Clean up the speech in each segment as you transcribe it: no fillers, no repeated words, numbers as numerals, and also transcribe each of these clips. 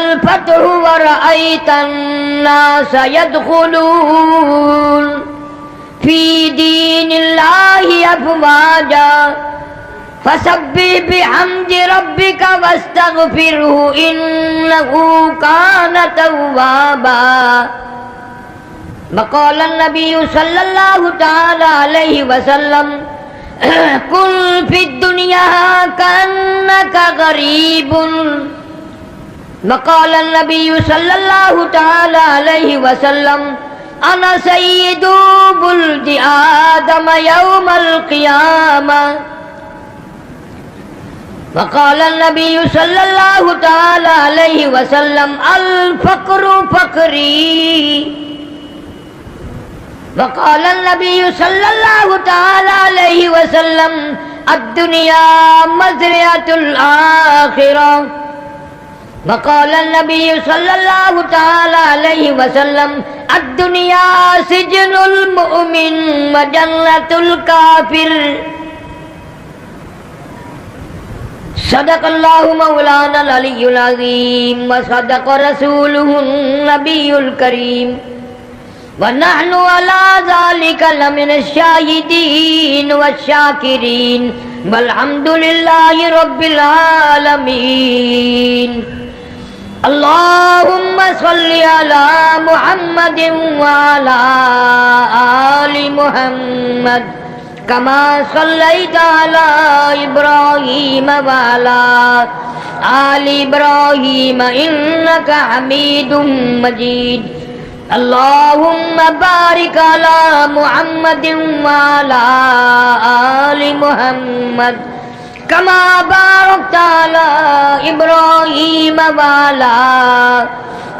الفتح ورأيت الناس يدخلون في دين الله أفواجا فسبح بحمد ربك واستغفره إنه كان توابا. وقال النبي صلى الله تعالى عليه وسلم كن في الدنيا كأنك غريب. وقال النبي صلى الله تعالى عليه وسلم أنا سيد ولد آدم يوم القيامة. وقال النبي صلى الله تعالى عليه وسلم الفقر فقري. وقال النبي صلى الله تعالى عليه وسلم الدنيا مزرعة الآخرة. وقال النبي صلى الله تعالى عليه وسلم الدنيا سجن المؤمن وجنة الكافر. صدق الله مولانا العلي العظيم وصدق رسوله النبي الكريم ونحن على ذلك لمن الشاهدين والشاكرين والحمد لله رب العالمين. اللهم صل على محمد وعلى آل محمد كما صليت على إبراهيم وعلى آل إبراهيم إنك حميد مجيد. اللهم بارك على محمد وعلى آل محمد كما باركت على إبراهيم وعلى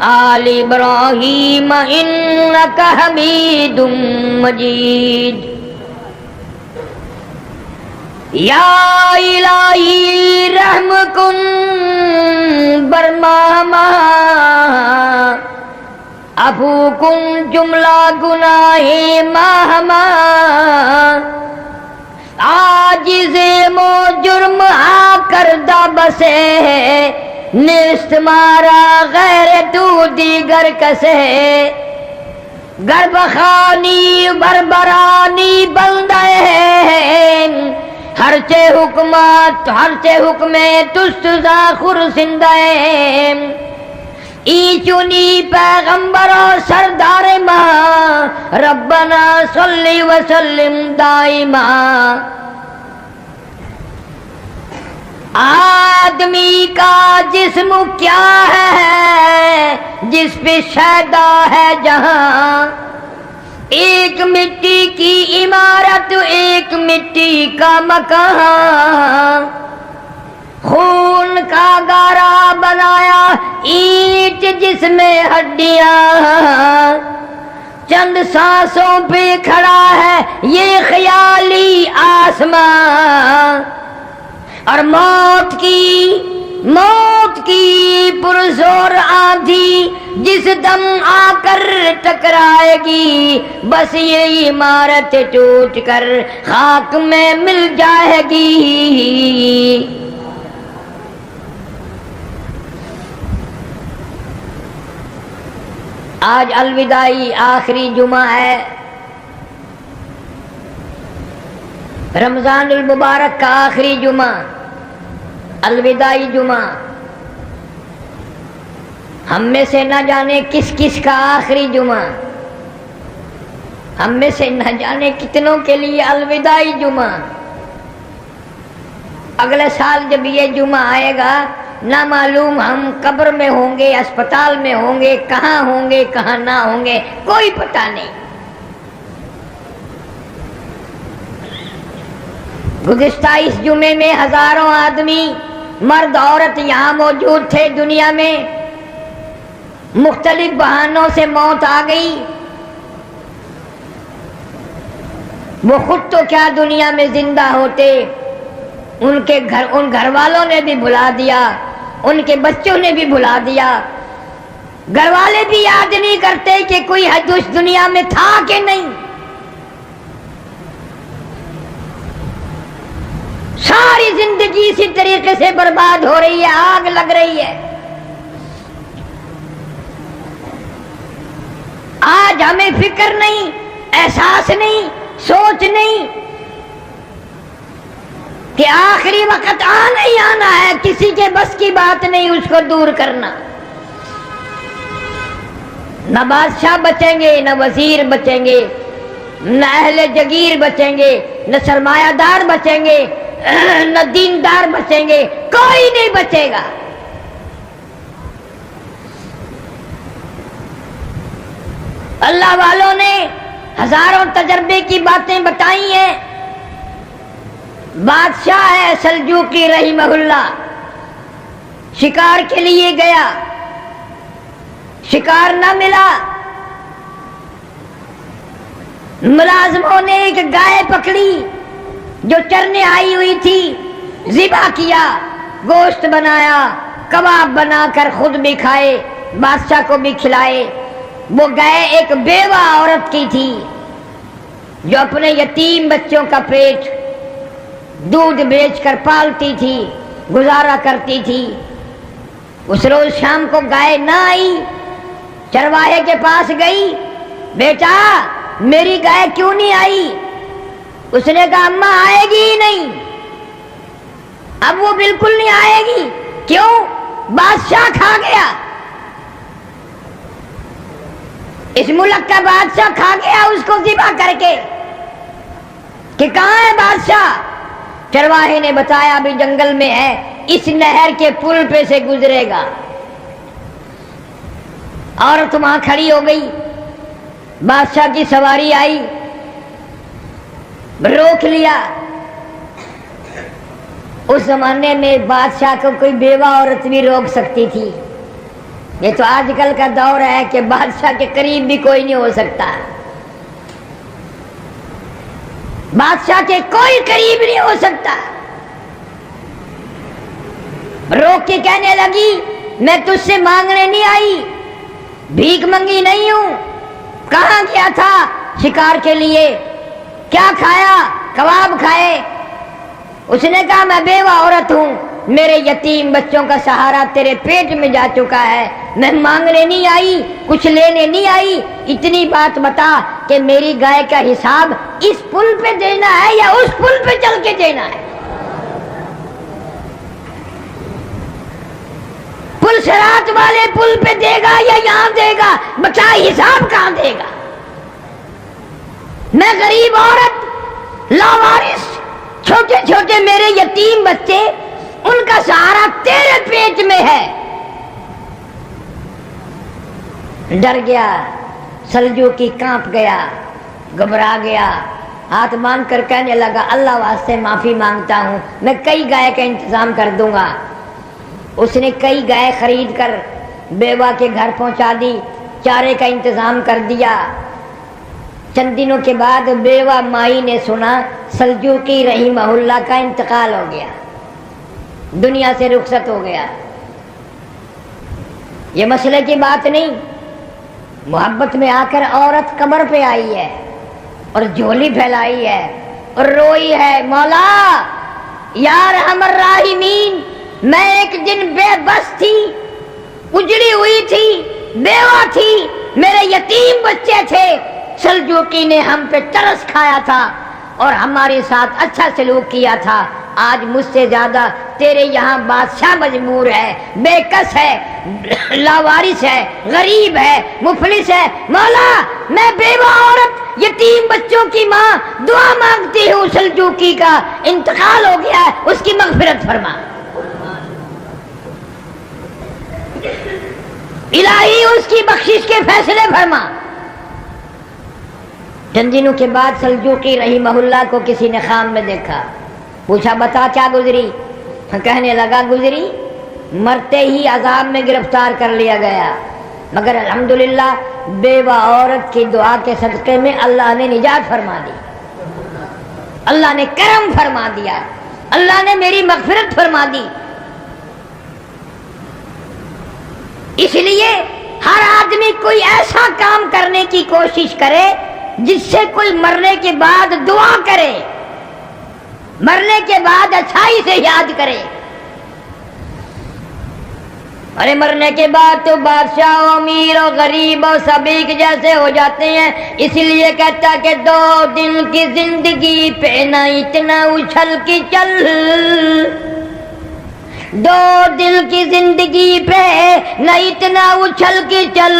آل إبراهيم إنك حميد مجيد. یا الہی رحم کن برماما عفو کن جملہ گناہ ماہما عاجز مو جرم آ کردہ بسے نیست مارا غیر تو دیگر کسے گربخانی بربرانی بندے ہرچے حکمت ہرچے حکمے تستزا خرسندائیں ای چنی پیغمبر و سردار ماں ربنا صلی وسلم دائما. آدمی کا جسم کیا ہے جس پہ شیدا ہے جہاں ایک مٹی کی عمارت ایک مٹی کا مکان خون کا گارا بنایا اینٹ جس میں ہڈیاں چند سانسوں پہ کھڑا ہے یہ خیالی آسمان اور موت کی پرزور آندھی جس دم آ کر ٹکرائے گی بس یہ عمارت ٹوٹ کر خاک میں مل جائے گی. آج الوداعی آخری جمعہ ہے رمضان المبارک کا آخری جمعہ الوداعی جمعہ. ہم میں سے نہ جانے کس کس کا آخری جمعہ ہم میں سے نہ جانے کتنوں کے لیے الوداعی جمعہ. اگلے سال جب یہ جمعہ آئے گا نہ معلوم ہم قبر میں ہوں گے اسپتال میں ہوں گے کہاں نہ ہوں گے کوئی پتہ نہیں. گزشتہ اس جمعے میں ہزاروں آدمی مرد عورت یہاں موجود تھے. دنیا میں مختلف بہانوں سے موت آ گئی. وہ خود تو کیا دنیا میں زندہ ہوتے ان گھر والوں نے بھی بھلا دیا ان کے بچوں نے بھی بھلا دیا. گھر والے بھی یاد نہیں کرتے کہ کوئی حد اس دنیا میں تھا کہ نہیں. ساری زندگی اسی طریقے سے برباد ہو رہی ہے آگ لگ رہی ہے. آج ہمیں فکر نہیں، احساس نہیں، سوچ نہیں کہ آخری وقت آنا ہی آنا ہے، کسی کے بس کی بات نہیں اس کو دور کرنا۔ نہ بادشاہ بچیں گے، نہ وزیر بچیں گے، نہ اہل جگیر بچیں گے، نہ سرمایہ دار بچیں گے، نہ دیندار بچیں گے، کوئی نہیں بچے گا۔ اللہ والوں نے ہزاروں تجربے کی باتیں بتائی ہیں۔ بادشاہ ہے سلجوقی رحمہ اللہ، شکار کے لیے گیا، شکار نہ ملا، ملازموں نے ایک گائے پکڑی جو چرنے آئی ہوئی تھی، ذبح کیا، گوشت بنایا، کباب بنا کر خود بھی کھائے، بادشاہ کو بھی کھلائے۔ وہ گائے ایک بیوہ عورت کی تھی جو اپنے یتیم بچوں کا پیٹ دودھ بیچ کر پالتی تھی، گزارا کرتی تھی۔ اس روز شام کو گائے نہ آئی، چرواہے کے پاس گئی، بیٹا میری گائے کیوں نہیں آئی؟ اس نے کہا اماں آئے گی ہی نہیں، اب وہ بالکل نہیں آئے گی۔ کیوں؟ بادشاہ کھا گیا، اس ملک کا بادشاہ کھا گیا اس کو ذبح کر کے۔ کہ کہاں ہے بادشاہ؟ چرواہے نے بتایا ابھی جنگل میں ہے، اس نہر کے پل پہ سے گزرے گا۔ عورت وہاں کھڑی ہو گئی، بادشاہ کی سواری آئی، روک لیا۔ اس زمانے میں بادشاہ کو کوئی بیوہ عورت بھی روک سکتی تھی، یہ تو آج کل کا دور ہے کہ بادشاہ کے قریب بھی کوئی نہیں ہو سکتا، بادشاہ کے کوئی قریب نہیں ہو سکتا۔ روک کے کہنے لگی میں تجھ سے مانگنے نہیں آئی، بھیک منگی نہیں ہوں، کہاں گیا تھا شکار کے لیے، کیا کھایا؟ کباب کھائے۔ اس نے کہا میں بیوہ عورت ہوں، میرے یتیم بچوں کا سہارا تیرے پیٹ میں جا چکا ہے، میں مانگنے نہیں آئی، کچھ لینے نہیں آئی، اتنی بات بتا کہ میری گائے کا حساب اس پل پہ دینا ہے یا اس پل پہ چل کے دینا ہے؟ پل صراط والے پل پہ دے گا یا یہاں دے گا؟ بتا حساب کہاں دے گا؟ میں غریب عورت، لاوارث، چھوٹے چھوٹے میرے یتیم بچے، ان کا سہارا تیرے پیٹ میں ہے۔ ڈر گیا سلجوقی، کانپ گیا، گھبرا گیا، ہاتھ باندھ کر کہنے لگا اللہ واسطے معافی مانگتا ہوں، میں کئی گائے کا انتظام کر دوں گا۔ اس نے کئی گائے خرید کر بیوہ کے گھر پہنچا دی، چارے کا انتظام کر دیا۔ چند دنوں کے بعد بیوہ مائی نے سنا سلجوقی رحمہ اللہ کا انتقال ہو گیا، دنیا سے رخصت ہو گیا۔ یہ مسئلے کی بات نہیں، محبت میں آ کر عورت قبر پہ آئی ہے اور جھولی پھیلائی ہے اور روئی ہے، مولا یا ارحم الراحمین، میں ایک دن بے بس تھی، اجڑی ہوئی تھی، بیوہ تھی، میرے یتیم بچے تھے، سلجوقی نے ہم پہ ترس کھایا تھا اور ہمارے ساتھ اچھا سلوک کیا تھا، آج مجھ سے زیادہ تیرے یہاں بادشاہ مجبور ہے، بے کس ہے، لاوارث ہے، غریب ہے، مفلس ہے، مولا میں بیوہ عورت، یتیم بچوں کی ماں، دعا مانگتی ہوں، سلجوقی کا انتقال ہو گیا ہے، اس کی مغفرت فرما، الہی اس کی بخشش کے فیصلے فرما۔ چند دنوں کے بعد سلجوقی رحمہ اللہ کو کسی نے خواب میں دیکھا، پوچھا بتا کیا گزری؟ کہنے لگا گزری مرتے ہی عذاب میں گرفتار کر لیا گیا، مگر الحمدللہ بیوہ عورت کی دعا کے صدقے میں اللہ نے نجات فرما دی، اللہ نے کرم فرما دیا، اللہ نے میری مغفرت فرما دی۔ اس لیے ہر آدمی کوئی ایسا کام کرنے کی کوشش کرے جس سے کوئی مرنے کے بعد دعا کرے، مرنے کے بعد اچھائی سے یاد کرے۔ ارے مرنے کے بعد تو بادشاہ و امیر و غریب و سب ایک جیسے ہو جاتے ہیں، اس لیے کہتا کہ 2 دن کی زندگی پہ نہ اتنا اچھل کی چل، 2 دن کی زندگی پہ نہ اتنا اچھل کی چل،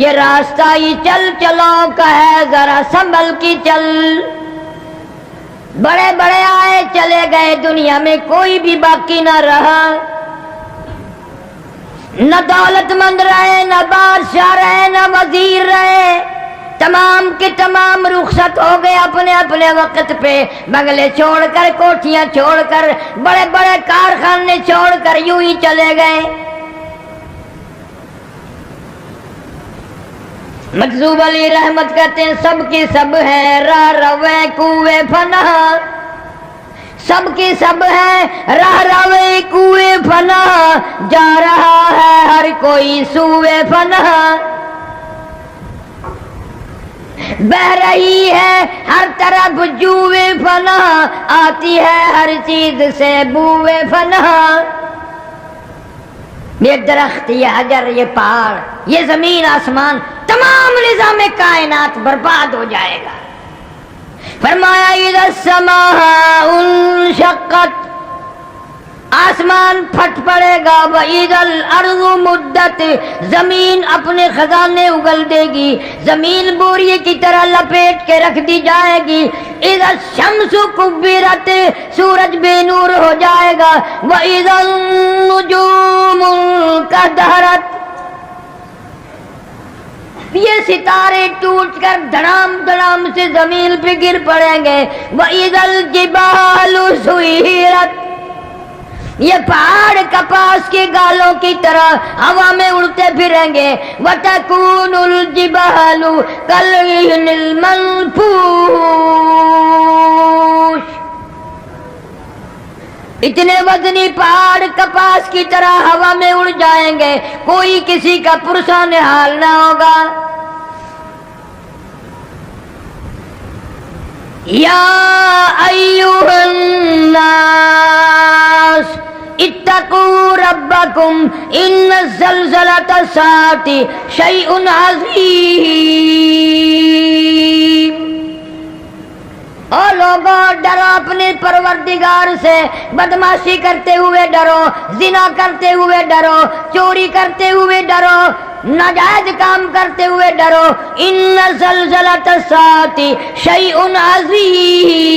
یہ راستہ ہی چل چلوں کا ہے ذرا سنبھل کی چل۔ بڑے بڑے آئے چلے گئے، دنیا میں کوئی بھی باقی نہ رہا، نہ دولت مند رہے، نہ بادشاہ رہے، نہ وزیر رہے، تمام کے تمام رخصت ہو گئے اپنے اپنے وقت پہ، بنگلے چھوڑ کر، کوٹھیاں چھوڑ کر، بڑے بڑے کارخانے چھوڑ کر یوں ہی چلے گئے۔ مکذوب علی رحمت کہتے ہیں سب کی سب ہے راہ روے کوئے فنا، سب کی سب ہے راہ روے کوئے فنا، جا رہا ہے ہر کوئی سوئے فنا، بہ رہی ہے ہر طرف جوئے فنا، آتی ہے ہر چیز سے بوئے فنا۔ یہ درخت، یہ حجر، یہ پہاڑ، یہ زمین آسمان، تمام نظام کائنات برباد ہو جائے گا۔ فرمایا اذا السماء انشقت، آسمان پھٹ پڑے گا، وَإِذَا الْأَرْضُ مُدَّتْ، زمین اپنے خزانے اگل دے گی، زمین بوریے کی طرح لپیٹ کے رکھ دی جائے گی۔ اِذَا الشَّمْسُ كُبِّرَتْ، سورج بے نور ہو جائے گا، وَإِذَا النُّجُومُ انكَدَرَتْ، یہ ستارے ٹوٹ کر دھڑام دھڑام سے زمین پہ گر پڑیں گے۔ وَإِذَا الْجِبَالُ سُيِّرَتْ، یہ پہاڑ کپاس کے گالوں کی طرح ہوا میں اڑتے پھریں گے۔ وَتَكُونُ الْجِبَالُ كَالْعِهْنِ الْمَنْفُوشِ، اتنے وزنی پہاڑ کپاس کی طرح ہوا میں اڑ جائیں گے، کوئی کسی کا پرسان حال نہ ہوگا۔ یا ایھا الناس اتقوا ربکم ان زلزلۃ الساعۃ شیء عظیم، او لوگوں ڈرو اپنے پروردگار سے، بدماشی کرتے ہوئے ڈرو، زنا کرتے ہوئے ڈرو، چوری کرتے ہوئے ڈرو، ناجائز کام کرتے ہوئے ڈرو۔ ان زلزلۃ الساعۃ شیء عظیم،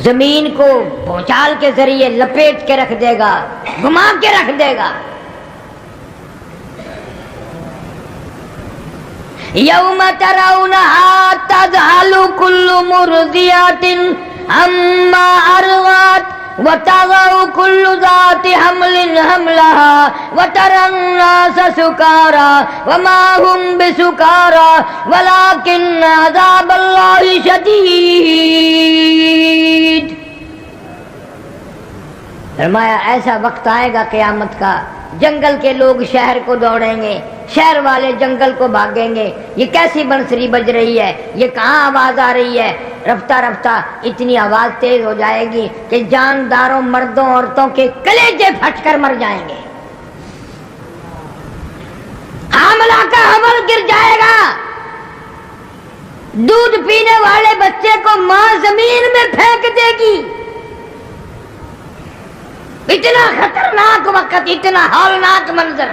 زمین کو بھونچال کے ذریعے لپیٹ کے رکھ دے گا، گھما کے رکھ دے گا۔ یوم ترونها تذہل کل مرضیۃ عما ارضعت وتضع کل ذات حمل حملها وترى الناس سکارى وما هم بسکارى ولكن عذاب اللہ شدید۔ فرمایا ایسا وقت آئے گا قیامت کا، جنگل کے لوگ شہر کو دوڑیں گے، شہر والے جنگل کو بھاگیں گے۔ یہ کیسی بنسری بج رہی ہے، یہ کہاں آواز آ رہی ہے؟ رفتہ رفتہ اتنی آواز تیز ہو جائے گی کہ جانداروں، مردوں، عورتوں کے کلیجے پھٹ کر مر جائیں گے، حاملہ کا حمل گر جائے گا، دودھ پینے والے بچے کو ماں زمین میں پھینک دے گی۔ اتنا خطرناک وقت، اتنا ہولناک منظر۔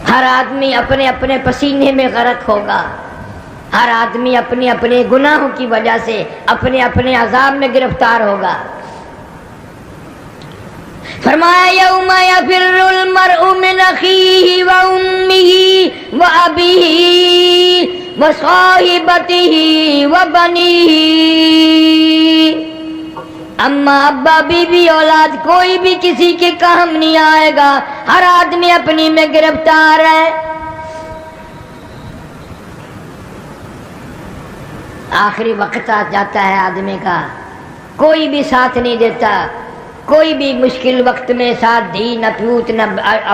ہر آدمی اپنے اپنے پسینے میں غرق ہوگا، ہر آدمی اپنے اپنے گناہوں کی وجہ سے اپنے اپنے عذاب میں گرفتار ہوگا۔ فرمایا یوم یفر المرء من اخیہ وامہ وابیہ وصاحبتہ وبنیہ، اما ابا بیوی اولاد کوئی بھی کسی کے کام نہیں آئے گا، ہر آدمی اپنی میں گرفتار ہے۔ آخری وقت آ جاتا ہے آدمی کا، کوئی بھی ساتھ نہیں دیتا، کوئی بھی مشکل وقت میں ساتھ دی، نہ پیوت، نہ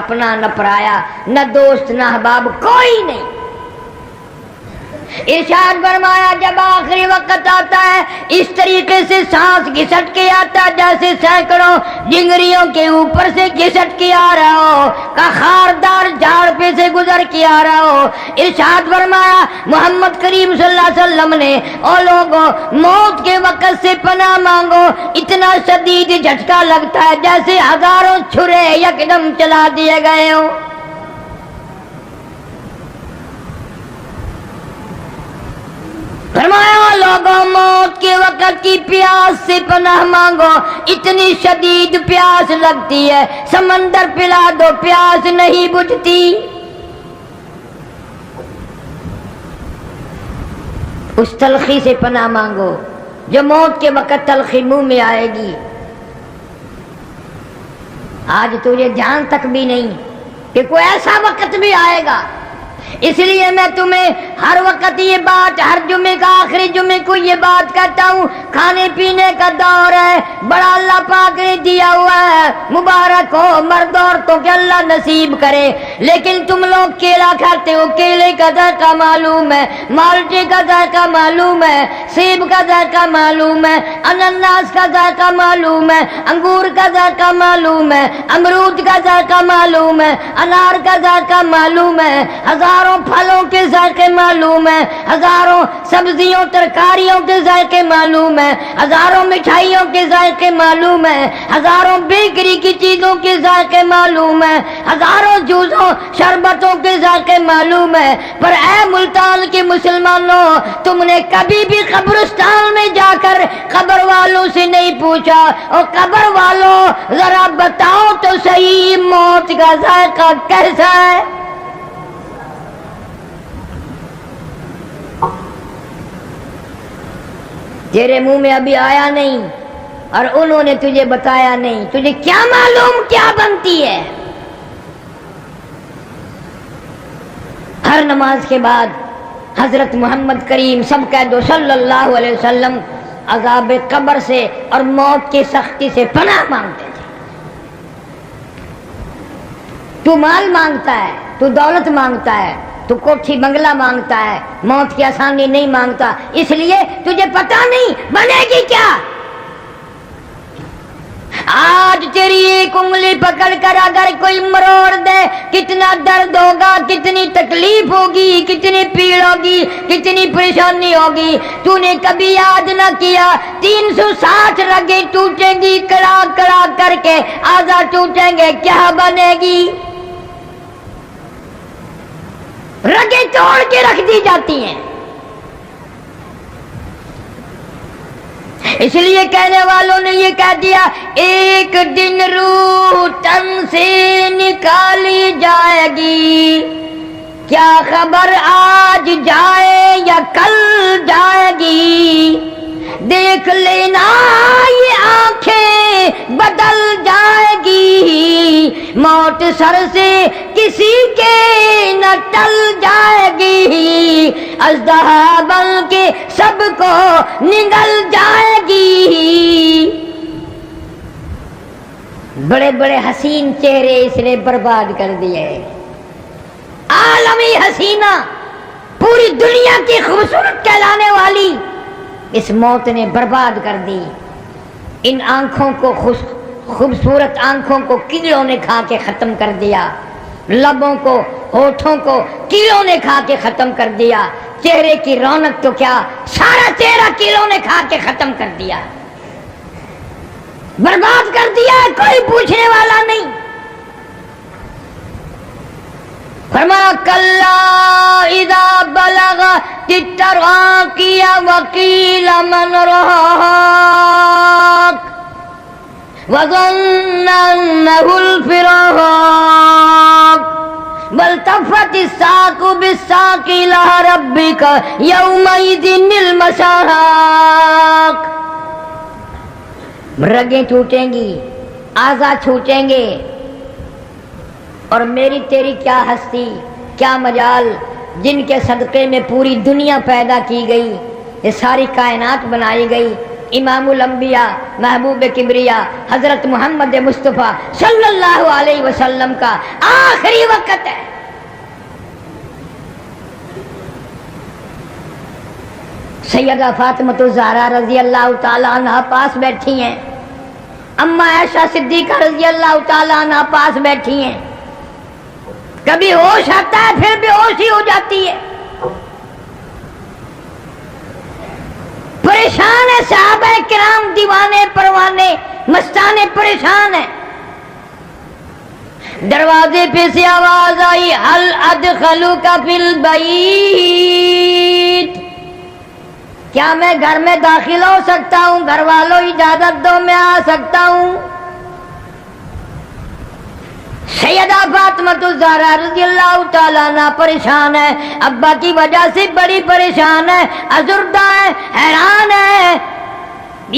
اپنا، نہ پرایا، نہ دوست، نہ احباب، کوئی نہیں۔ ارشاد فرمایا جب آخری وقت آتا ہے اس طریقے سے سانس گھسٹ کے آتا ہے جیسے سینکڑوں ڈنگریوں کے اوپر سے گھسٹ کے آ رہا ہو، کا خاردار جھاڑ پہ سے گزر کے آ رہا ہو۔ ارشاد فرمایا محمد کریم صلی اللہ علیہ وسلم نے، او لوگوں موت کے وقت سے پناہ مانگو، اتنا شدید جھٹکا لگتا ہے جیسے ہزاروں چھرے یکدم چلا دیے گئے ہوں۔ فرمایا لوگوں موت کے وقت کی پیاس سے پناہ مانگو، اتنی شدید پیاس لگتی ہے سمندر پلا دو پیاس نہیں بجھتی۔ اس تلخی سے پناہ مانگو جو موت کے وقت تلخی منہ میں آئے گی۔ آج تجھے جان تک بھی نہیں کہ کوئی ایسا وقت بھی آئے گا، اس لیے میں تمہیں ہر وقت یہ بات، ہر جمعے کا آخری جمعے کو یہ بات کہتا ہوں، کھانے پینے کا دور ہے، بڑا اللہ پاک نے دیا ہوا ہے، مبارک ہو مرد عورتوں کے اللہ نصیب کرے، لیکن تم لوگ کیلا کھاتے ہو، کیلے کا ذائقہ معلوم ہے، مالٹے کا ذائقہ معلوم ہے، سیب کا ذائقہ معلوم ہے، انناس کا ذائقہ معلوم ہے، انگور کا ذائقہ معلوم ہے، امرود کا ذائقہ معلوم ہے، انار کا ذائقہ معلوم ہے، ہزاروں پھلوں کے ذائقے معلوم ہے، ہزاروں سبزیوں ترکاریوں کے ذائقے معلوم ہے، ہزاروں مٹھائیوں کے ذائقے معلوم ہے، ہزاروں بیکری کی چیزوں کے ذائقے معلوم ہے، ہزاروں جوسوں شربتوں کے ذائقے معلوم ہے، پر اے ملتان کے مسلمانوں، تم نے کبھی بھی قبرستان میں جا کر قبر والوں سے نہیں پوچھا، اور قبر والوں ذرا بتاؤ تو صحیح موت کا ذائقہ کیسا ہے؟ تیرے منہ میں ابھی آیا نہیں اور انہوں نے تجھے بتایا نہیں، تجھے کیا معلوم کیا بنتی ہے؟ ہر نماز کے بعد حضرت محمد کریم سب کہہ دو صلی اللہ علیہ وسلم عذاب قبر سے اور موت کی سختی سے پناہ مانگتے تھے۔ تو مال مانگتا ہے، تو دولت مانگتا ہے، تو کوٹھی بنگلہ مانگتا ہے، موت کی آسانی نہیں مانگتا، اس لیے تجھے پتا نہیں بنے گی کیا۔ آج تیری ایک انگلی پکڑ کر اگر کوئی مروڑ دے کتنا درد ہوگا، کتنی تکلیف ہوگی، کتنی پیڑ ہوگی، کتنی پریشانی ہوگی۔ تو نے کبھی یاد نہ کیا 360 رگیں ٹوٹیں گی کڑا کڑا کر کے، آزا ٹوٹیں گے، کیا بنے گی؟ رگیں توڑ کے رکھ دی جاتی ہیں۔ اس لیے کہنے والوں نے یہ کہہ دیا ایک دن روح تن سے نکالی جائے گی، کیا خبر آج جائے یا کل جائے گی، دیکھ لینا یہ آنکھیں بدل جائے گی، موت سر سے کسی کے نہ ٹل جائے گی، اژدہا بن کے سب کو نگل جائے گی۔ بڑے بڑے حسین چہرے اس نے برباد کر دیے، عالمی حسینہ، پوری دنیا کی خوبصورت کہلانے والی اس موت نے برباد کر دی۔ ان آنکھوں کو خوبصورت آنکھوں کو کیڑوں نے کھا کے ختم کر دیا، لبوں کو ہونٹوں کو کیڑوں نے کھا کے ختم کر دیا، چہرے کی رونق تو کیا سارا چہرہ کیڑوں نے کھا کے ختم کر دیا، برباد کر دیا، کوئی پوچھنے والا نہیں۔ فرمایا کلا اذا بلغت التراقی وقیل من راق وظن انه الفراق والتفت الساق بالساق الى ربك يومئذ المساق۔ رگیں ٹوٹیں گی، اعضاء چھوٹیں گے، اور میری تیری کیا ہستی، کیا مجال، جن کے صدقے میں پوری دنیا پیدا کی گئی، یہ ساری کائنات بنائی گئی۔ امام الانبیاء محبوب کبریا حضرت محمد مصطفیٰ صلی اللہ علیہ وسلم کا آخری وقت ہے۔ سیدہ فاطمہ الزہرا رضی اللہ تعالیٰ عنہ پاس بیٹھی ہیں، اماں عائشہ صدیقہ رضی اللہ تعالیٰ عنہ پاس بیٹھی ہیں، کبھی ہوش آتا ہے پھر بے ہوش ہی ہو جاتی ہے، پریشان ہے صحابہ کرام، دیوانے پروانے مستانے پریشان ہیں۔ دروازے پہ سے آواز آئی، هل ادخلوک فی البیت، کیا میں گھر میں داخل ہو سکتا ہوں؟ گھر والوں اجازت دو میں آ سکتا ہوں۔ سیدہ فاطمہ الزہرا رضی اللہ تعالیٰ عنہ پریشان ہے، ابا کی وجہ سے بڑی پریشان ہے، ازردہ ہے، حیران ہے،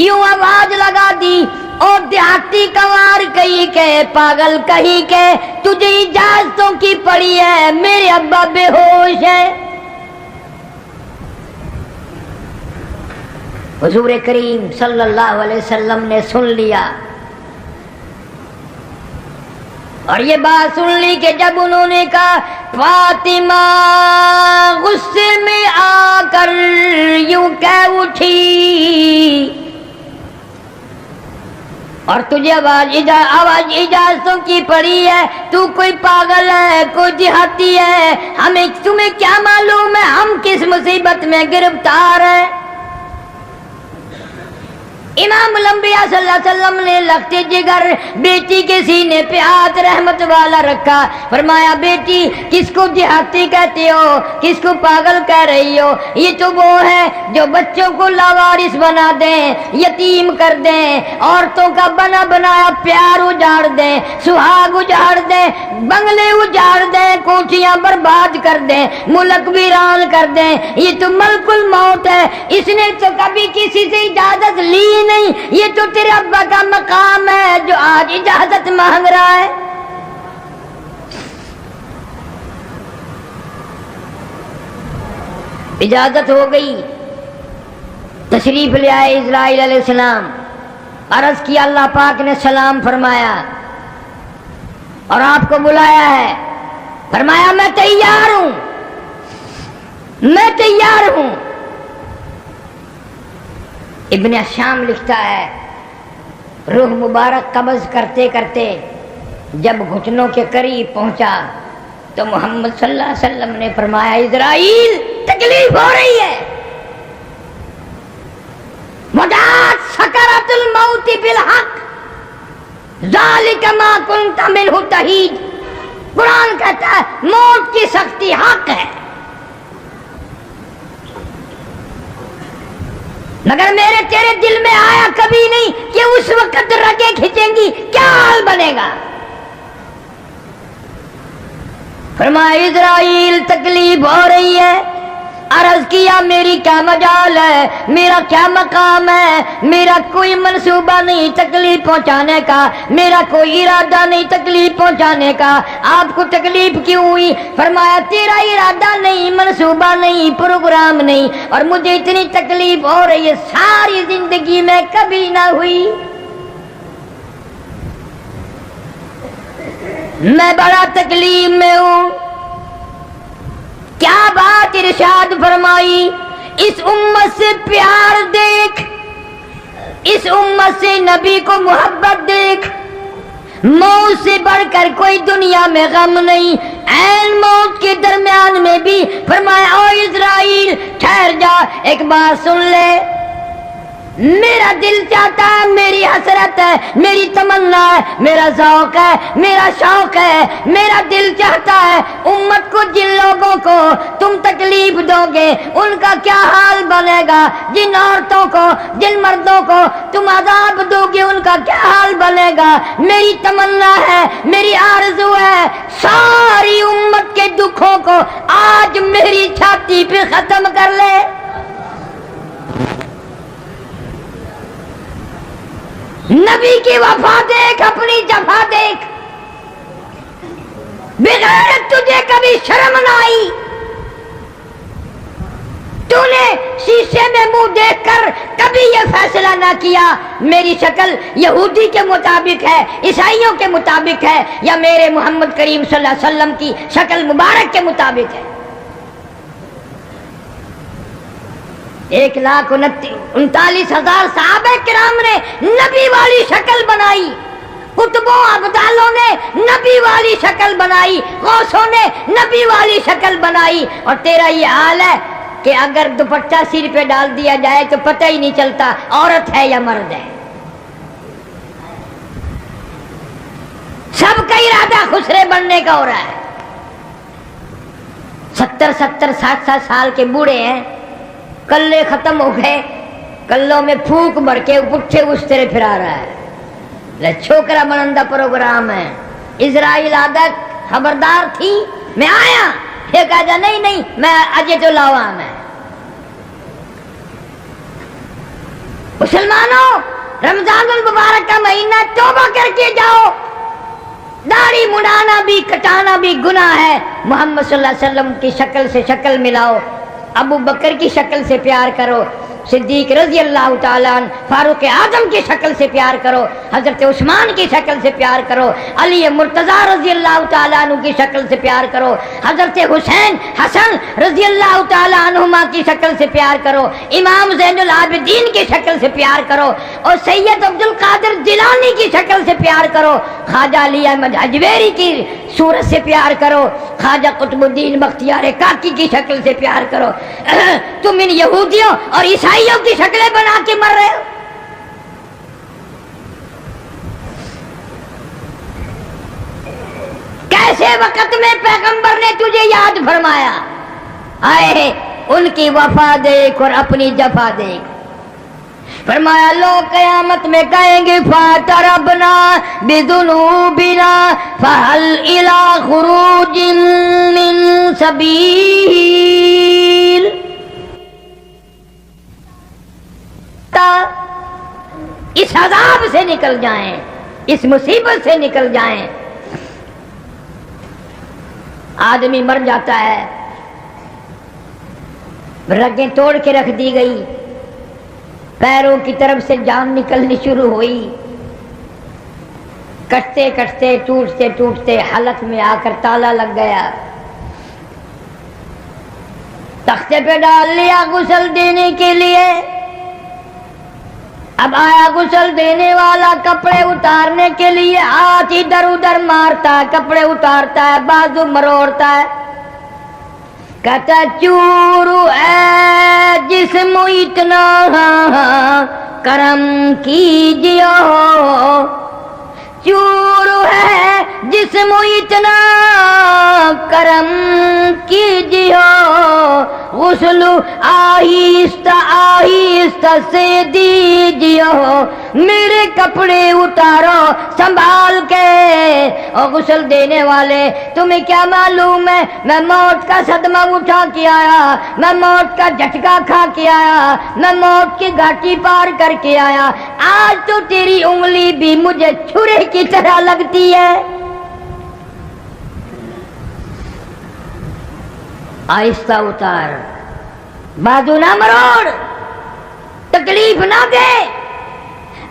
یوں آواز لگا دی، اور دیہاتی کنوار کہی کہ پاگل کہی کہ تجھے اجازتوں کی پڑی ہے، میرے ابا بے ہوش ہے۔ حضور کریم صلی اللہ علیہ وسلم نے سن لیا، اور یہ بات سن لی کہ جب انہوں نے کہا فاطمہ غصے میں آ کر یوں کہہ اٹھی، اور تجھے آواز اجازتوں کی پڑی ہے، تو کوئی پاگل ہے، کوئی دیہاتی ہے، تمہیں کیا معلوم ہے ہم کس مصیبت میں گرفتار ہیں؟ امام الانبیاء صلی اللہ علیہ وسلم نے لختے جگر بیٹی کے سینے پہ ہاتھ رحمت والا رکھا، فرمایا بیٹی کس کو دیہاتی کہتے ہو، کس کو پاگل کہہ رہی ہو؟ یہ تو وہ ہے جو بچوں کو لاوارث بنا دیں، یتیم کر دیں، عورتوں کا بنا بنایا پیار اجاڑ دیں، سہاگ اجاڑ دیں، بنگلے اجاڑ دیں، کوٹھیاں برباد کر دیں، ملک ویران کر دیں۔ یہ تو ملک الموت ہے، اس نے تو کبھی کسی سے اجازت لی نہیں، یہ تو تیرے ابا کا مقام ہے جو آج اجازت مانگ رہا ہے۔ اجازت ہو گئی، تشریف لے آئے اسرائیل علیہ السلام، عرض کیا، اللہ پاک نے سلام فرمایا اور آپ کو بلایا ہے، فرمایا میں تیار ہوں، میں تیار ہوں۔ ابن شام لکھتا ہے، روح مبارک قبض کرتے کرتے جب گھٹنوں کے قریب پہنچا تو محمد صلی اللہ علیہ وسلم نے فرمایا اسرائیل تکلیف ہو رہی ہے، وجاءت سکرۃ الموت بالحق ذالک ما کنت منہ تحید، قرآن کہتا ہے موت کی سختی حق ہے، مگر میرے تیرے دل میں آیا کبھی نہیں کہ اس وقت رگیں کھینچیں گی کیا حال بنے گا۔ فرمایا اسرائیل تکلیف ہو رہی ہے، عرض کیا میری کیا مجال ہے، میرا کیا مقام ہے، میرا کوئی منصوبہ نہیں تکلیف پہنچانے کا، میرا کوئی ارادہ نہیں تکلیف پہنچانے کا، آپ کو تکلیف کیوں ہوئی؟ فرمایا تیرا ارادہ نہیں، منصوبہ نہیں، پروگرام نہیں، اور مجھے اتنی تکلیف ہو رہی ہے ساری زندگی میں کبھی نہ ہوئی، میں بڑا تکلیف میں ہوں۔ کیا بات ارشاد فرمائی، اس امت سے پیار دیکھ، اس امت سے نبی کو محبت دیکھ، موت سے بڑھ کر کوئی دنیا میں غم نہیں، عین موت کے درمیان میں بھی فرمایا او اسرائیل ٹھہر جا، ایک بات سن لے، میرا دل چاہتا ہے، میری حسرت ہے، میری تمنا ہے، میرا ذوق ہے، میرا شوق ہے، میرا دل چاہتا ہے امت کو، جن لوگوں کو تم تکلیف دو گے ان کا کیا حال بنے گا، جن عورتوں کو جن مردوں کو تم عذاب دو گے ان کا کیا حال بنے گا، میری تمنا ہے، میری آرزو ہے ساری امت کے دکھوں کو آج میری چھاتی پہ ختم کر لے۔ نبی کی وفا دیکھ، اپنی جفا دیکھ، بغیر تجھے کبھی شرم نہ آئی، تو نے شیشے میں منہ دیکھ کر کبھی یہ فیصلہ نہ کیا میری شکل یہودی کے مطابق ہے، عیسائیوں کے مطابق ہے، یا میرے محمد کریم صلی اللہ علیہ وسلم کی شکل مبارک کے مطابق ہے۔ 1,39,000 صحابہ کرام نے نبی والی شکل بنائی، قطبوں ابدالوں نے نبی والی شکل بنائی، غوثوں نے نبی والی شکل بنائی، اور تیرا یہ حال ہے کہ اگر دوپٹہ سر پہ ڈال دیا جائے تو پتہ ہی نہیں چلتا عورت ہے یا مرد ہے۔ سب کا ارادہ خسرے بننے کا ہو رہا ہے۔ 70 60 سال کے بوڑھے ہیں، کلے ختم ہو گئے، کلوں میں پھونک بڑھ کے پٹھے اس طرح پھرا رہا ہے۔ چھوکرا بنندہ پروگرام ہے۔ اسرائیل عادت خبردار تھی، میں آیا، یہ کہا جا نہیں میں اجے تو لاوا میں۔ مسلمانوں، رمضان المبارک کا مہینہ، توبہ کر کے جاؤ۔ داڑھی مڑانا بھی کٹانا بھی گناہ ہے۔ محمد صلی اللہ علیہ وسلم کی شکل سے شکل ملاؤ، ابو بکر کی شکل سے پیار کرو، صدیق رضی اللہ تعالیٰ عنہ، فاروق اعظم کی شکل سے پیار کرو، حضرت عثمان کی شکل سے پیار کرو، علی مرتضیٰ رضی اللہ تعالیٰ عنہ کی شکل سے پیار کرو، حضرت حسین حسن رضی اللہ تعالیٰ عنہما کی شکل سے پیار کرو، امام زین العابدین کی شکل سے پیار کرو، اور سید عبد القادر جیلانی کی شکل سے پیار کرو، خواجہ علی احمد اجمیری کی صورت سے پیار کرو، خواجہ قطب الدین بختیار کاکی کی شکل سے پیار کرو۔ تم ان یہودیوں اور عیسائیوں کی شکلیں بنا کے مر رہے ہو۔ کیسے وقت میں پیغمبر نے تجھے یاد فرمایا؟ آئے ان کی وفا دیکھ اور اپنی جفا دیکھ۔ فرمایا لوگ قیامت میں کہیں گے فَاعْتَرَفْنَا بِذُنُوبِنَا فَهَلْ إِلَىٰ خُرُوجٍ مِّن سَبِيلٍ۔ اس عذاب سے نکل جائیں، اس مصیبت سے نکل جائیں۔ آدمی مر جاتا ہے، رگیں توڑ کے رکھ دی گئی، پیروں کی طرف سے جان نکلنی شروع ہوئی، کٹتے کٹتے ٹوٹتے ٹوٹتے حلق میں آ کر تالا لگ گیا، تختے پہ ڈال لیا غسل دینے کے لیے۔ اب آیا غسل دینے والا کپڑے اتارنے کے لیے، ہاتھ ادھر ادھر مارتا ہے، کپڑے اتارتا ہے، بازو مروڑتا ہے، کہتا چورو اے جسم اتنا کرم کیجیو، چورو ہے جسم اتنا کرم کیجیو، غسل آہستہ آہستہ سے دیجیو، میرے کپڑے اتارو سنبھال کے۔ اور غسل دینے والے تمہیں کیا معلوم ہے میں موت کا صدمہ اٹھا کے آیا، میں موت کا جھٹکا کھا کے آیا، میں موت کی گھاٹی پار کر کے آیا، آج تو تیری انگلی بھی مجھے چھرے کی طرح لگتی ہے۔ آہستہ اتار، بازو نہ مروڑ، تکلیف نہ دے۔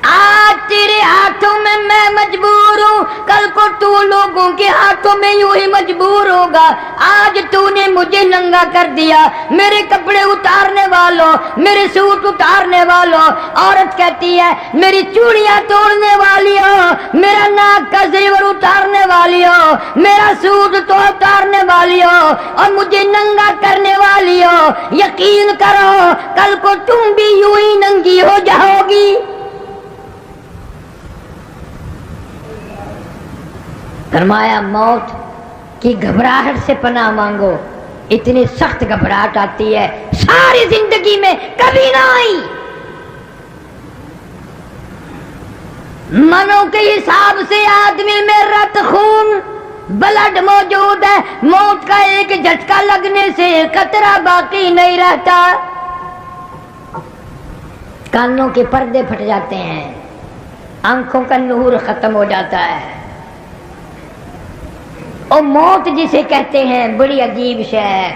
آج تیرے ہاتھوں میں میں مجبور ہوں، کل کو تو لوگوں کے ہاتھوں میں یوں ہی مجبور ہوگا۔ آج تو نے مجھے ننگا کر دیا، میرے کپڑے اتارنے والوں، میرے سوٹ اتارنے والوں۔ عورت کہتی ہے میری چوڑیاں توڑنے والیوں، میرا ناک کا زیور اتارنے والیوں، میرا سوٹ تو اتارنے والیوں اور مجھے ننگا کرنے والیوں، یقین کرو کل کو تم بھی یوں ہی ننگی ہو جاؤ گی۔ فرمایا موت کی گھبراہٹ سے پناہ مانگو، اتنی سخت گھبراہٹ آتی ہے ساری زندگی میں کبھی نہ آئی۔ منوں کے حساب سے آدمی میں رت خون بلڈ موجود ہے، موت کا ایک جھٹکا لگنے سے قطرہ باقی نہیں رہتا۔ کانوں کے پردے پھٹ جاتے ہیں، آنکھوں کا نور ختم ہو جاتا ہے۔ اور موت جسے کہتے ہیں بڑی عجیب شے ہے۔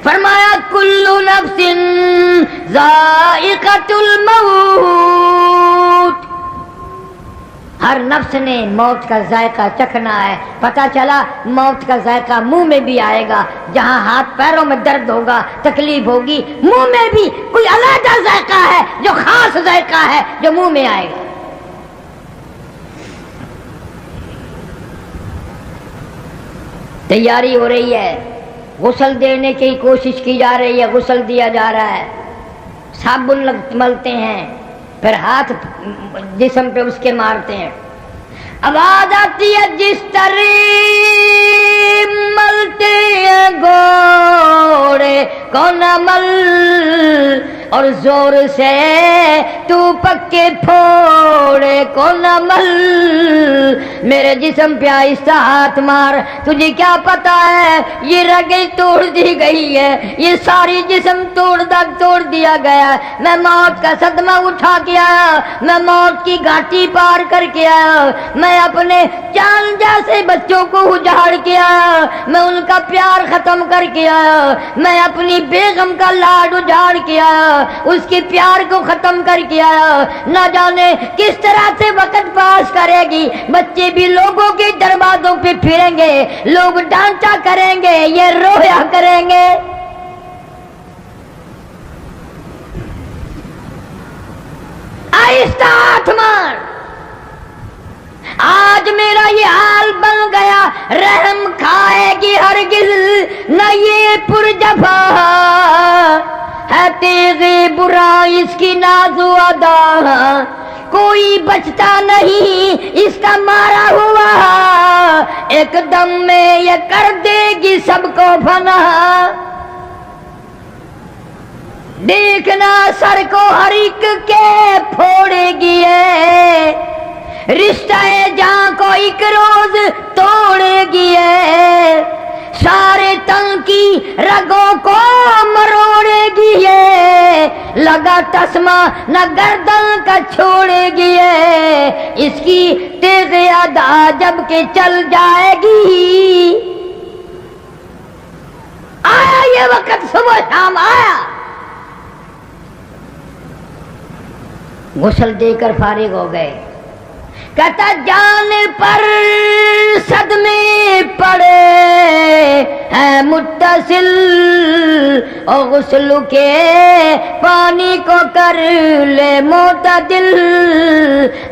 فرمایا کل نفس ذائقۃ الموت، ہر نفس نے موت کا ذائقہ چکھنا ہے۔ پتہ چلا موت کا ذائقہ منہ میں بھی آئے گا، جہاں ہاتھ پیروں میں درد ہوگا، تکلیف ہوگی، منہ میں بھی کوئی علیحدہ ذائقہ ہے جو خاص ذائقہ ہے جو منہ میں آئے گا. تیاری ہو رہی ہے, غسل دینے کی کوشش کی جا رہی ہے, غسل دیا جا رہا ہے, صابن ملتے ہیں, پھر ہاتھ جسم پہ اس کے مارتے ہیں. آواز آتی ہے جس طرح ملتے ہیں گھوڑے کو نمل, اور زور سے تو پکے پھوڑے کو نمل. میرے جسم پہ آہستہ ہاتھ مار, تجھے کیا پتا ہے یہ رگیں توڑ دی گئی ہے, یہ ساری جسم توڑ دیا گیا. میں موت کا صدمہ اٹھا کے آیا, میں موت کی گھاٹی پار کر کے آیا, میں اپنے چاند جیسے بچوں کو اجاڑ کے آیا, میں ان کا پیار ختم کر کے آیا, میں اپنی بیگم کا لاڈ اجاڑ کے آیا, اس کے پیار کو ختم کر کے آیا. نہ جانے کس طرح سے وقت پاس کرے گی, بچے بھی لوگوں کے دروازوں پہ پھریں گے, لوگ ڈانٹا کریں گے, یہ رویا کریں گے. آہستہ ہاتھ مار. آج میرا یہ حال بن گیا, رحم کھائے گی ہرگز نہ یہ پرجفا, ہے تیغ برا اس کی نازو ادا, کوئی بچتا نہیں اس کا مارا ہوا, ایک دم میں یہ کر دے گی سب کو فنا. دیکھنا سر کو ہر ایک کے پھوڑے گی, رشتہ جاں کو ایک روز توڑے گی, سارے تن کی رگوں کو مروڑے گی, لگا تسمہ نہ گردن کا چھوڑے گی, اس کی تیز ادا جب کہ چل جائے گی. آیا یہ وقت, صبح شام آیا. غسل دے کر فارغ ہو گئے. کہتا جان پر صدمے پڑے ہیں متصل, اور غسل کے پانی کو کر لے معتدل.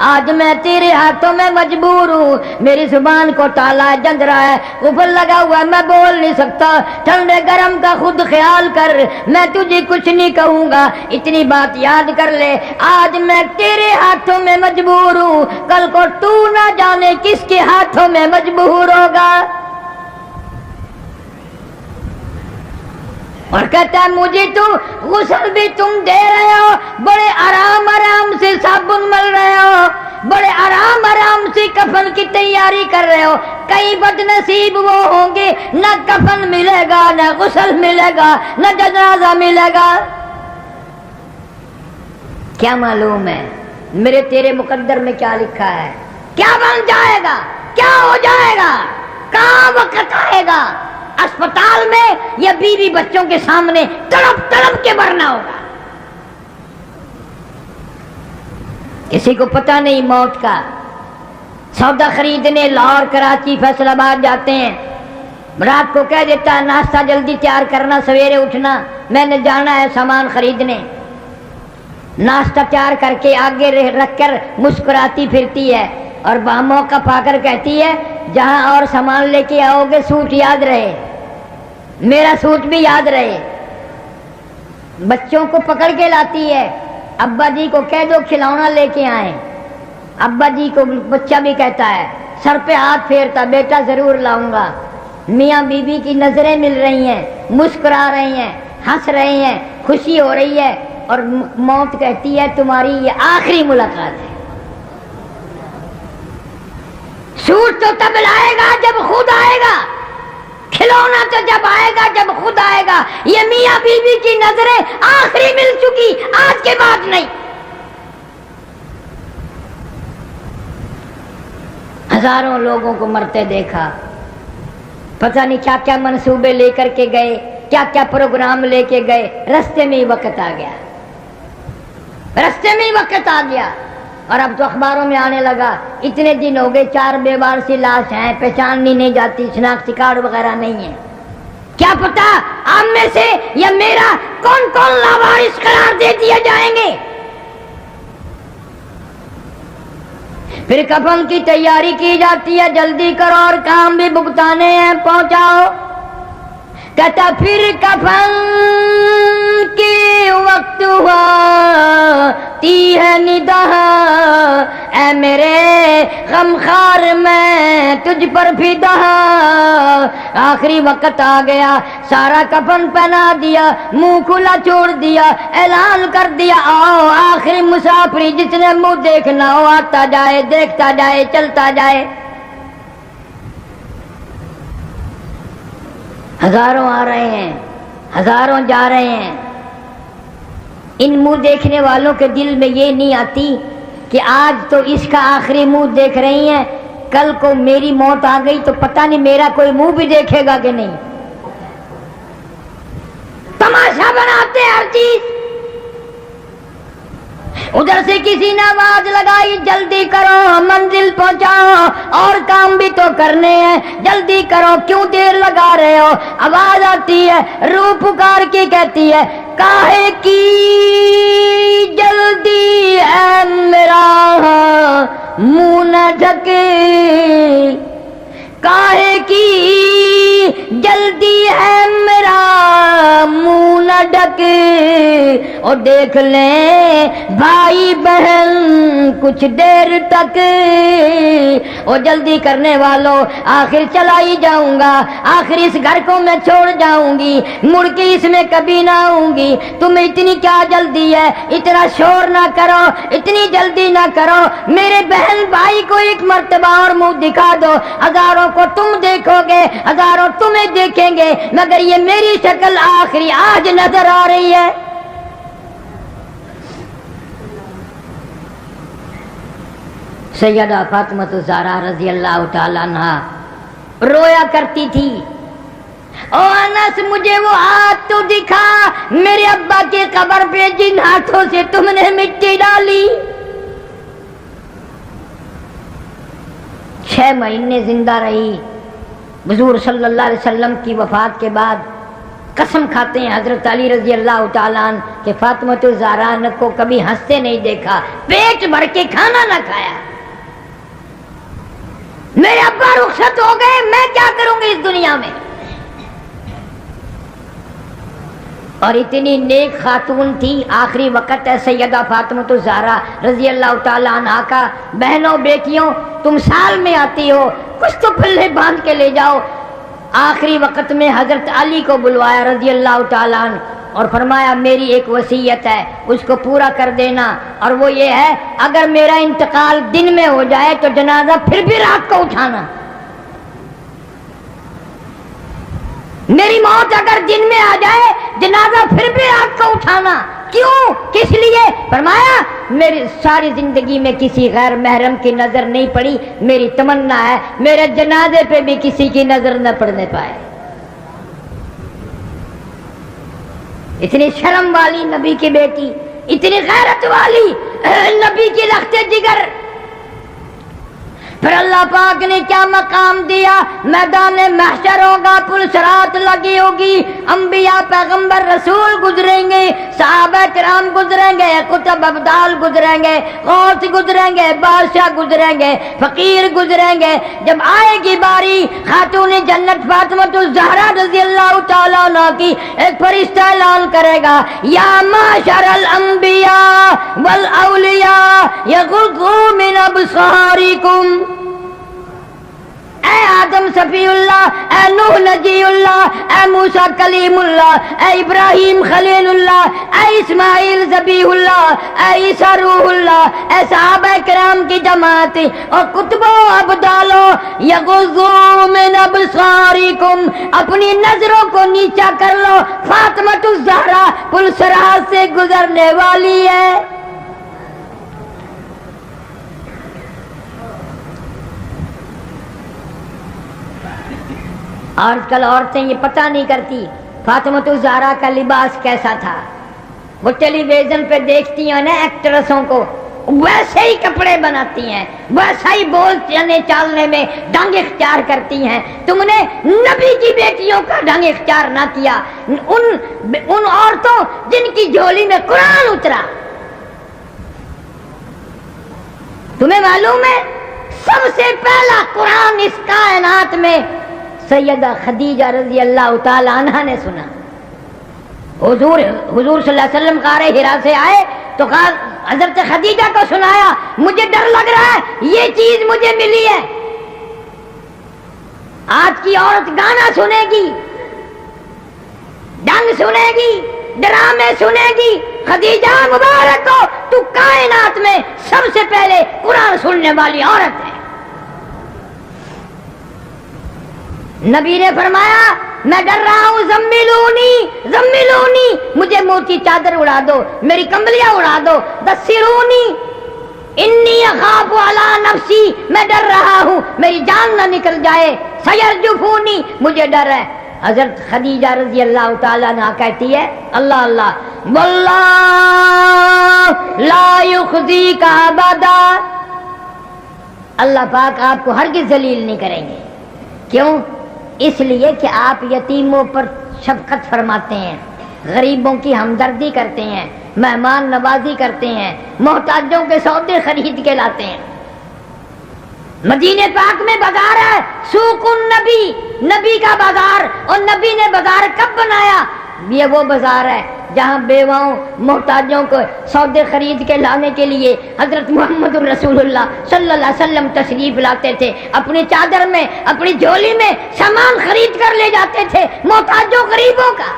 آج میں تیرے ہاتھوں میں مجبور ہوں, میری زبان کو تالا جندرا ہے, قفل لگا ہوا ہے, میں بول نہیں سکتا. ٹھنڈے گرم کا خود خیال کر, میں تجھے کچھ نہیں کہوں گا, اتنی بات یاد کر لے. آج میں تیرے ہاتھوں میں مجبور ہوں, کل کو تو نہ جانے کس کے ہاتھوں میں مجبور ہوگا. اور کہتا ہے مجھے تو غسل بھی تم دے رہے ہو, بڑے آرام سے صابن مل رہے ہو, بڑے آرام سے کفن کی تیاری کر رہے ہو. کئی بد نصیب وہ ہوں گے نہ کفن ملے گا, نہ غسل ملے گا, نہ جنازہ ملے گا. کیا معلوم ہے میرے تیرے مقدر میں کیا لکھا ہے, کیا بن جائے گا, کیا ہو جائے گا, کہاں وقت آئے گا. اسپتال میں یا بیوی بچوں کے سامنے تڑپ کے مرنا ہوگا. کسی کو پتہ نہیں موت کا. سودا خریدنے لاہور, کراچی, فیصل آباد جاتے ہیں, رات کو کہہ دیتا ہے ناشتہ جلدی تیار کرنا, سویرے اٹھنا, میں نے جانا ہے سامان خریدنے. ناشتہ تیار کر کے آگے رکھ کر مسکراتی پھرتی ہے, اور موقع پا کر کہتی ہے جہاں اور سامان لے کے آؤ گے سوٹ یاد رہے, میرا سوٹ بھی یاد رہے. بچوں کو پکڑ کے لاتی ہے, ابا جی کو کہہ دو کھلونا لے کے آئیں. ابا جی کو بچہ بھی کہتا ہے, سر پہ ہاتھ پھیرتا, بیٹا ضرور لاؤں گا. میاں بیوی کی نظریں مل رہی ہیں, مسکرا رہی ہیں, ہنس رہے ہیں, خوشی ہو رہی ہے, اور موت کہتی ہے تمہاری یہ آخری ملاقات ہے. سوٹ تو تب لائے گا جب خود آئے گا, کھلونا تو جب آئے گا جب خود آئے گا. یہ میاں بیوی کی نظریں آخری مل چکی, آج کے بعد نہیں. ہزاروں لوگوں کو مرتے دیکھا, پتہ نہیں کیا کیا منصوبے لے کر کے گئے, کیا کیا پروگرام لے کے گئے, رستے میں ہی وقت آ گیا, رستے میں ہی وقت آ گیا. اور اب تو اخباروں میں آنے لگا اتنے دن ہو گئے 4 بے وار سی لاش ہیں, پہچاننی نہیں جاتی, شناختی کارڈ وغیرہ نہیں ہے. کیا پتا آپ میں سے یا میرا کون کون لاوارث قرار دے دیے جائیں گے. پھر کفن کی تیاری کی جاتی ہے، جلدی کرو اور کام بھی بھگتانے ہیں، پہنچاؤ. کہتا پھر کفن کی وقت ہوا تی ہے ندا، اے میرے غمخوار میں تجھ پر فدا. آخری وقت آ گیا، سارا کفن پہنا دیا، منہ کھلا چھوڑ دیا، اعلان کر دیا آؤ آخری مسافری جس نے منہ دیکھنا ہو آتا جائے، دیکھتا جائے، چلتا جائے. ہزاروں آ رہے ہیں، ہزاروں جا رہے ہیں. ان منہ دیکھنے والوں کے دل میں یہ نہیں آتی کہ آج تو اس کا آخری منہ دیکھ رہی ہیں، کل کو میری موت آ گئی تو پتہ نہیں میرا کوئی منہ بھی دیکھے گا کہ نہیں. تماشا بناتے ہیں ہر چیز. ادھر سے کسی نے آواز لگائی جلدی کرو منزل پہنچاؤ، اور کام بھی تو کرنے ہیں، جلدی کرو کیوں دیر لگا رہے ہو. آواز آتی ہے، روح پکار کے کہتی ہے کاہے کی جلدی ہے میرا منہ نہ ڈھکے، کاہے کی جلدی ہے میرا منہ نہ ڈھکے. اور دیکھ لیں بھائی بہن کچھ دیر تک، اور جلدی کرنے والوں آخر چلا ہی جاؤں گا، آخر اس گھر کو میں چھوڑ جاؤں گی، مڑ کے اس میں کبھی نہ آؤں گی. تمہیں اتنی کیا جلدی ہے، اتنا شور نہ کرو، اتنی جلدی نہ کرو. میرے بہن بھائی کو ایک مرتبہ اور منہ دکھا دو، ہزاروں کو تم دیکھو گے، ہزاروں تمہیں دیکھیں گے، مگر یہ میری شکل آخری آج نظر آ رہی ہے. سیدہ فاطمہ الزہرا رضی اللہ تعالیٰ عنہا رویا کرتی تھی، او انس مجھے وہ ہاتھ تو دکھا میرے ابا کی قبر پہ جن ہاتھوں سے تم نے مٹی ڈالی. 6 مہینے زندہ رہی. حضور صلی اللہ علیہ وسلم کی وفات کے بعد قسم کھاتے ہیں حضرت علی رضی اللہ تعالیٰ عنہ کہ فاطمہ الزہرا کو کبھی ہنستے نہیں دیکھا، پیٹ بھر کے کھانا نہ کھایا. میرے ابا رخصت ہو گئے، میں کیا کروں گی اس دنیا میں. اور اتنی نیک خاتون تھی. آخری وقت ہے سیدہ فاطمہ الزہرا رضی اللہ تعالیٰ عنہا کا. بہنوں بیٹیوں تم سال میں آتی ہو، کچھ تو پلے باندھ کے لے جاؤ. آخری وقت میں حضرت علی کو بلوایا رضی اللہ تعالیٰ عنہ اور فرمایا میری ایک وصیت ہے اس کو پورا کر دینا، اور وہ یہ ہے اگر میرا انتقال دن میں ہو جائے تو جنازہ پھر بھی رات کو اٹھانا. میری موت اگر دن میں آ جائے جنازہ پھر بھی رات کو اٹھانا. کیوں؟ کس لیے؟ فرمایا میری ساری زندگی میں کسی غیر محرم کی نظر نہیں پڑی، میری تمنا ہے میرے جنازے پہ بھی کسی کی نظر نہ پڑنے پائے. اتنی شرم والی نبی کی بیٹی، اتنی غیرت والی نبی کی لخت جگر. پھر اللہ پاک نے کیا مقام دیا؟ میدان محشر ہوگا، پل صراط لگی ہوگی، انبیاء پیغمبر رسول گزریں گے، صحابہ کرام گزریں گے، کتب ابدال گزریں گے، غوث گزریں گے، بادشاہ گزریں گے، فقیر گزریں گے. جب آئے گی باری خاتون جنت فاطمہ الزہرا رضی اللہ تعالیٰ عنہ کی، ایک فرشتہ اعلان کرے گا یا معشر الانبیاء والاولیاء یغضوا من ابصارکم. اے آدم صفی اللہ، اے نوح نجی اللہ، اے موسیٰ کلیم اللہ، اے ابراہیم خلیل اللہ، اے اسماعیل ذبیح اللہ، اے عیسیٰ روح اللہ، اے صحابہ کرام کی جماعت اور کتبوں ابدالوں، یغضوا من ابصارکم، اپنی نظروں کو نیچا کر لو، فاطمہ الزہرا پل صراط سے گزرنے والی ہے. آج کل عورتیں یہ پتہ نہیں کرتی فاطمہ الزہرا کا لباس کیسا تھا. وہ ٹیلی ویژن پہ دیکھتی ہیں نا ایکٹریسوں کو، ویسے ہی کپڑے بناتی ہیں، ویسا ہی بولنے چالنے میں ڈھنگ اختیار کرتی ہیں. تم نے نبی کی بیٹیوں کا ڈھنگ اختیار نہ کیا، ان عورتوں جن کی جھولی میں قرآن اترا. تمہیں معلوم ہے سب سے پہلا قرآن اس کائنات میں سیدہ خدیجہ رضی اللہ تعالی عنہا نے سنا. حضور صلی اللہ علیہ وسلم غار حرا سے آئے تو کہا حضرت خدیجہ کو سنایا، مجھے ڈر لگ رہا ہے یہ چیز مجھے ملی ہے. آج کی عورت گانا سنے گی، ڈنگ سنے گی، ڈرامے سنے گی. خدیجہ مبارک ہو، تو کائنات میں سب سے پہلے قرآن سننے والی عورت ہے. نبی نے فرمایا میں ڈر رہا ہوں، زملونی زملونی، مجھے موٹی چادر اڑا دو، میری کمبلیاں اڑا دو. دسرونی انی اخاف علی نفسی، میں ڈر رہا ہوں میری جان نہ نکل جائے. سیرجفونی، مجھے ڈر ہے. حضرت خدیجہ رضی اللہ تعالیٰ عنہا کہتی ہے اللہ اللہ واللہ لا یخزیک ابدا، اللہ پاک آپ کو ہرگز ذلیل نہیں کریں گے. کیوں؟ اس لیے کہ آپ یتیموں پر شفقت فرماتے ہیں، غریبوں کی ہمدردی کرتے ہیں، مہمان نوازی کرتے ہیں، محتاجوں کے سودے خرید کے لاتے ہیں. مدینے پاک میں بازار ہے سوق النبی، نبی کا بازار. اور نبی نے بازار کب بنایا؟ یہ وہ بازار ہے جہاں بیواؤں محتاجوں کو سودے خرید کے لانے کے لیے حضرت محمد رسول اللہ صلی اللہ علیہ وسلم تشریف لاتے تھے. اپنی چادر میں، اپنی جھولی میں سامان خرید کر لے جاتے تھے محتاجوں غریبوں کا.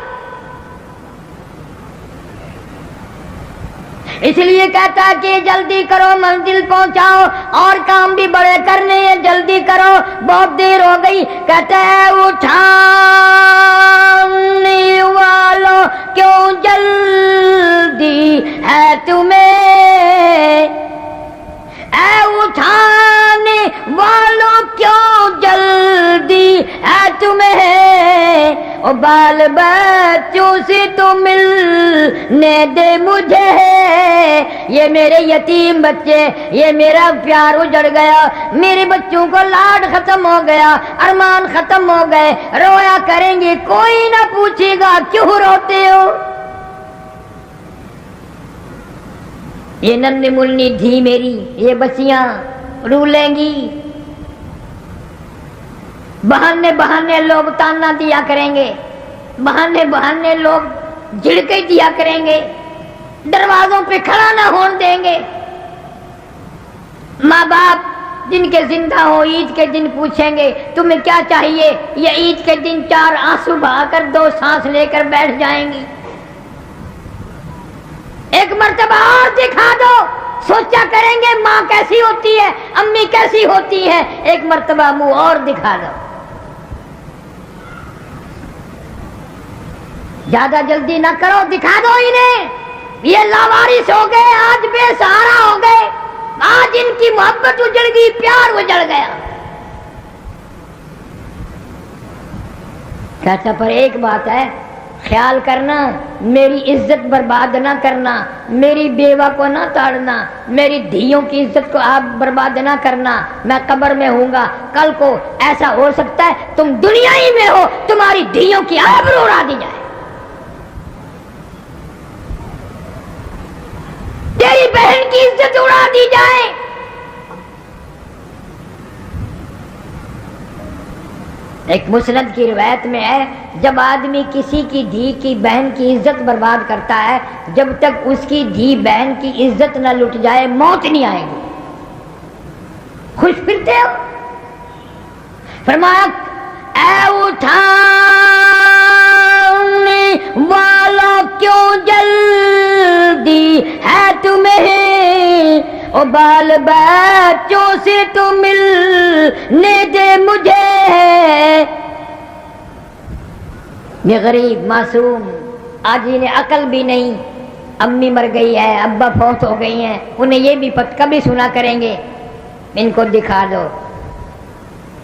اس لیے کہتا ہے کہ جلدی کرو منزل پہنچاؤ، اور کام بھی بڑے کرنے ہیں، جلدی کرو بہت دیر ہو گئی. کہتا ہے اٹھانے والوں کیوں جلدی ہے تمہیں، اے اٹھانے والوں کیوں جلدی ہے تمہیں، او بال بچوں سے تو ملنے دے مجھے. یہ میرے یتیم بچے، یہ میرا پیار اجڑ گیا، میرے بچوں کو لاڈ ختم ہو گیا، ارمان ختم ہو گئے، رویا کریں گے کوئی نہ پوچھے گا کیوں روتے ہو. یہ ننھی ملنی دھی میری، یہ بچیاں رولیں گی. بہانے بہانے لوگ تانا دیا کریں گے، بہانے بہانے لوگ جھڑکے دیا کریں گے، دروازوں پہ کھڑا نہ ہون دیں گے. ماں باپ جن کے زندہ ہو عید کے دن پوچھیں گے تمہیں کیا چاہیے، یہ عید کے دن 4 آنسو بہا کر 2 سانس لے کر بیٹھ جائیں گی. ایک مرتبہ اور دکھا دو، سوچا کریں گے ماں کیسی ہوتی ہے، امی کیسی ہوتی ہے. ایک مرتبہ منہ اور دکھا دو. زیادہ جلدی نہ کرو، دکھا دو انہیں. یہ لاوارث ہو گئے، آج بے سہارا ہو گئے، آج ان کی محبت اجڑ گئی، پیار اجڑ گیا. کہتا پر ایک بات ہے، خیال کرنا میری عزت برباد نہ کرنا، میری بیوہ کو نہ تاڑنا، میری دھیوں کی عزت کو آپ برباد نہ کرنا. میں قبر میں ہوں گا، کل کو ایسا ہو سکتا ہے تم دنیا ہی میں ہو، تمہاری دھیوں کی آبرو اڑا دی جائے، تیری بہن کی عزت اڑا دی جائے. ایک مسند کی روایت میں ہے جب آدمی کسی کی دھی کی بہن کی عزت برباد کرتا ہے، جب تک اس کی دھی بہن کی عزت نہ لٹ جائے موت نہیں آئے گی. خوش پھرتے ہو. فرمایا اے اٹھانے والوں کیوں جلدی ہے تمہیں، او بال بچوں سے تو ملنے دے مجھے. یہ غریب معصوم آج انہیں عقل بھی نہیں، امی مر گئی ہے، ابا فوت ہو گئی ہیں، انہیں یہ بھی کبھی سنا کریں گے ان کو دکھا دو.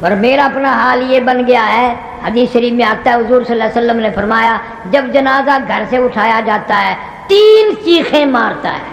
اور میرا اپنا حال یہ بن گیا ہے، حدیث شریف میں آتا ہے حضور صلی اللہ علیہ وسلم نے فرمایا جب جنازہ گھر سے اٹھایا جاتا ہے 3 چیخیں مارتا ہے.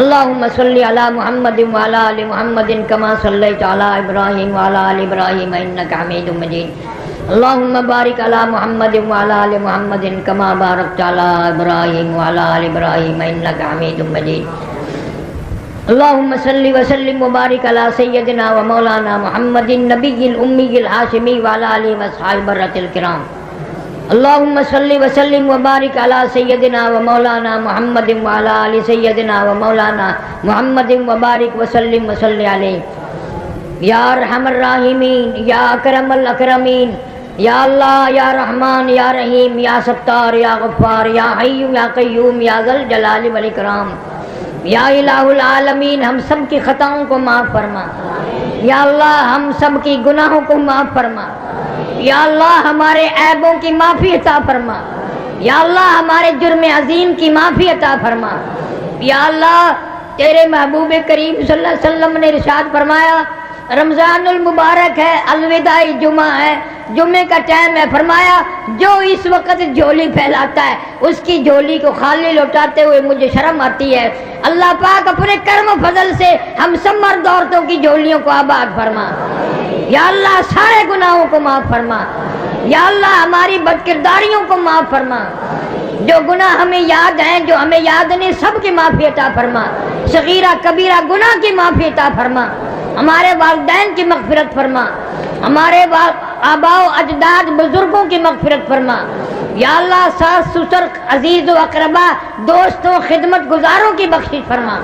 اللهم صل على محمد وعلى آل محمد كما صليت على إبراهيم وعلى آل إبراهيم إنك حميد مجيد اللهم بارك على محمد وعلى آل محمد كما باركت على إبراهيم وعلى آل إبراهيم إنك حميد مجيد اللهم صل وسلم وبارك على سيدنا ومولانا محمد النبي الأمي الهاشمي وعلى آله وأصحابه البررة الكرام اللهم صل وسلم وبارك على سيدنا ومولانا محمد وعلى آل سيدنا ومولانا محمد وبارك وسلم وصل عليه یا ارحم الراحمین یا اکرم الاکرمین یا اللہ یا رحمان یا رحیم یا ستار یا غفار یا حی یا قیوم یا ذی الجلال والاکرام یا الہ العالمین ہم سب کی خطاؤں کو معاف فرما یا اللہ ہم سب کی گناہوں کو معاف فرما یا اللہ ہمارے عیبوں کی معافی عطا فرما یا اللہ ہمارے جرم عظیم کی معافی عطا فرما یا اللہ تیرے محبوب کریم صلی اللہ علیہ وسلم نے ارشاد فرمایا رمضان المبارک ہے الوداعی جمعہ ہے جمعے کا ٹائم ہے فرمایا جو اس وقت جھولی پھیلاتا ہے اس کی جھولی کو خالی لوٹاتے ہوئے مجھے شرم آتی ہے اللہ پاک اپنے کرم و فضل سے ہم سب مرد عورتوں کی جھولیوں کو آباد فرما یا اللہ سارے گناہوں کو معاف فرما یا اللہ ہماری بدکرداریوں کو معاف فرما جو گناہ ہمیں یاد ہیں جو ہمیں یاد نہیں سب کی معافی عطا فرما صغیرہ کبیرہ گناہ کی معافی عطا فرما ہمارے والدین کی مغفرت فرما ہمارے آباء و اجداد بزرگوں کی مغفرت فرما یا اللہ ساس سسر عزیز و اقربا دوستوں خدمت گزاروں کی بخشش فرما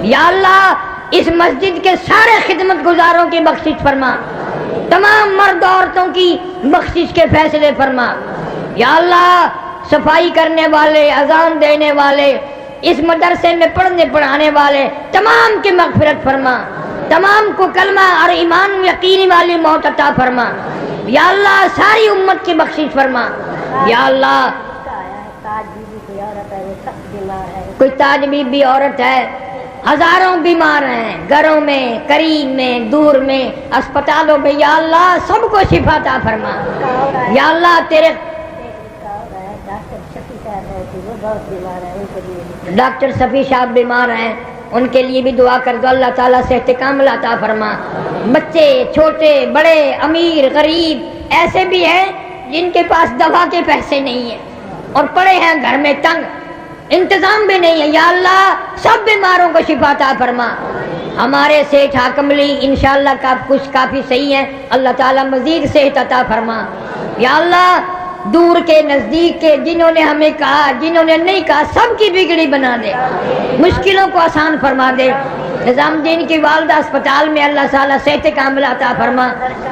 یا اللہ اس مسجد کے سارے خدمت گزاروں کی بخشش فرما تمام مرد عورتوں کی بخشش کے فیصلے فرما یا اللہ صفائی کرنے والے اذان دینے والے اس مدرسے میں پڑھنے پڑھانے والے تمام کی مغفرت فرما تمام کو کلمہ اور ایمان یقینی والی موت عطا فرما یا اللہ ساری امت کی بخشش فرما یا اللہ کوئی تاج بی بی عورت ہے ہزاروں بیمار ہیں گھروں میں قریب میں دور میں اسپتالوں میں یا اللہ سب کو شفا عطا فرما یا اللہ تیرے ڈاکٹر شفیع صاحب بیمار ہیں ان کے لیے بھی دعا کر دو اللہ تعالیٰ صحت کاملہ عطا فرما بچے چھوٹے بڑے امیر غریب ایسے بھی ہیں جن کے پاس دوا کے پیسے نہیں ہیں اور پڑے ہیں گھر میں تنگ انتظام بھی نہیں ہے یا اللہ سب بیماروں کو شفا عطا فرما ہمارے سیٹھ حاکم علی انشاءاللہ کچھ کافی صحیح ہیں اللہ تعالیٰ مزید صحت عطا فرما یا اللہ دور کے نزدیک کے جنہوں نے ہمیں کہا جنہوں نے نہیں کہا سب کی بگڑی بنا دے مشکلوں کو آسان فرما دے نظام الدین کی والدہ اسپتال میں اللہ تعالیٰ صحت کاملہ عطا فرما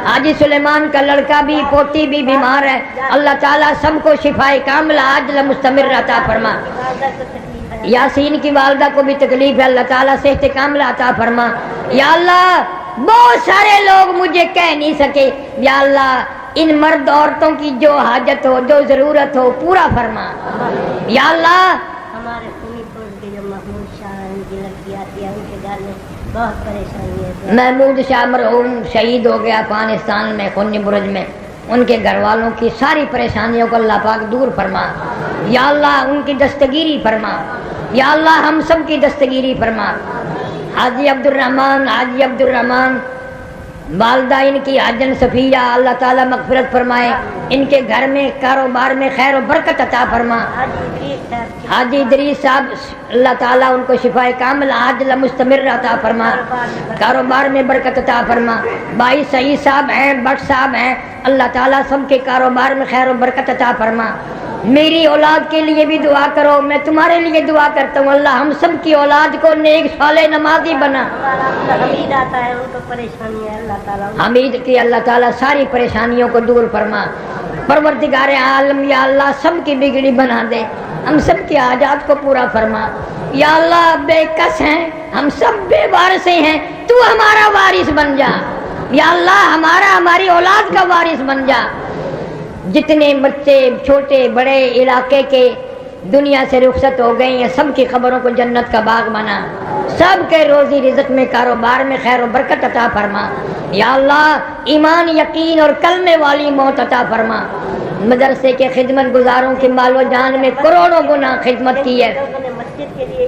حاجی سلیمان کا لڑکا بھی پوتی بھی بیمار ہے اللہ تعالیٰ سب کو شفائے کاملہ عاجل مستمر عطا فرما یاسین کی والدہ کو بھی تکلیف ہے اللہ تعالیٰ صحت کاملہ عطا فرما یا اللہ بہت سارے لوگ مجھے کہہ نہیں سکے یا اللہ ان مرد عورتوں کی جو حاجت ہو جو ضرورت ہو پورا فرما یا اللہ ہمارے کے جو محمود شاہ ان کی لڑکی آتی ہے ان کے گھر میں بہت پریشانی ہے محمود شاہ مرحوم شہید ہو گیا افغانستان میں خون برج میں ان کے گھر والوں کی ساری پریشانیوں کو اللہ پاک دور فرما یا اللہ ان کی دستگیری فرما یا اللہ ہم سب کی دستگیری فرما حاجی عبد الرحمان والدہ ان کی حاجن صفیہ اللہ تعالیٰ مغفرت فرمائے ان کے گھر میں کاروبار میں خیر و برکت عطا فرما حاجی ادریس صاحب اللہ تعالیٰ ان کو شفائے کاملہ عاجل مستمر عطا فرما کاروبار میں برکت عطا فرما بھائی سعید صاحب ہیں بٹ صاحب ہیں اللہ تعالیٰ سب کے کاروبار میں خیر و برکت عطا فرما میری اولاد کے لیے بھی دعا کرو میں تمہارے لیے دعا کرتا ہوں اللہ ہم سب کی اولاد کو نیک صالح نمازی بنا حمید آتا ہے ان کو پریشانی ہے اللہ تعالیٰ حمید کی اللہ تعالیٰ ساری پریشانیوں کو دور فرما پروردگار عالم یا اللہ سب کی بگڑی بنا دے ہم سب کی حاجات کو پورا فرما یا اللہ بے کس ہیں ہم سب بے وارث ہیں تو ہمارا وارث بن جا یا اللہ ہماری اولاد کا وارث بن جا جتنے بچے چھوٹے بڑے علاقے کے دنیا سے رخصت ہو گئے ہیں سب کی خبروں کو جنت کا باغ بنا سب کے روزی رزق میں کاروبار میں خیر و برکت عطا فرما یا اللہ ایمان یقین اور کلمے والی موت عطا فرما مدرسے کے خدمت گزاروں کے مال و جان میں کروڑوں گنا خدمت کی ہے مسجد کے لیے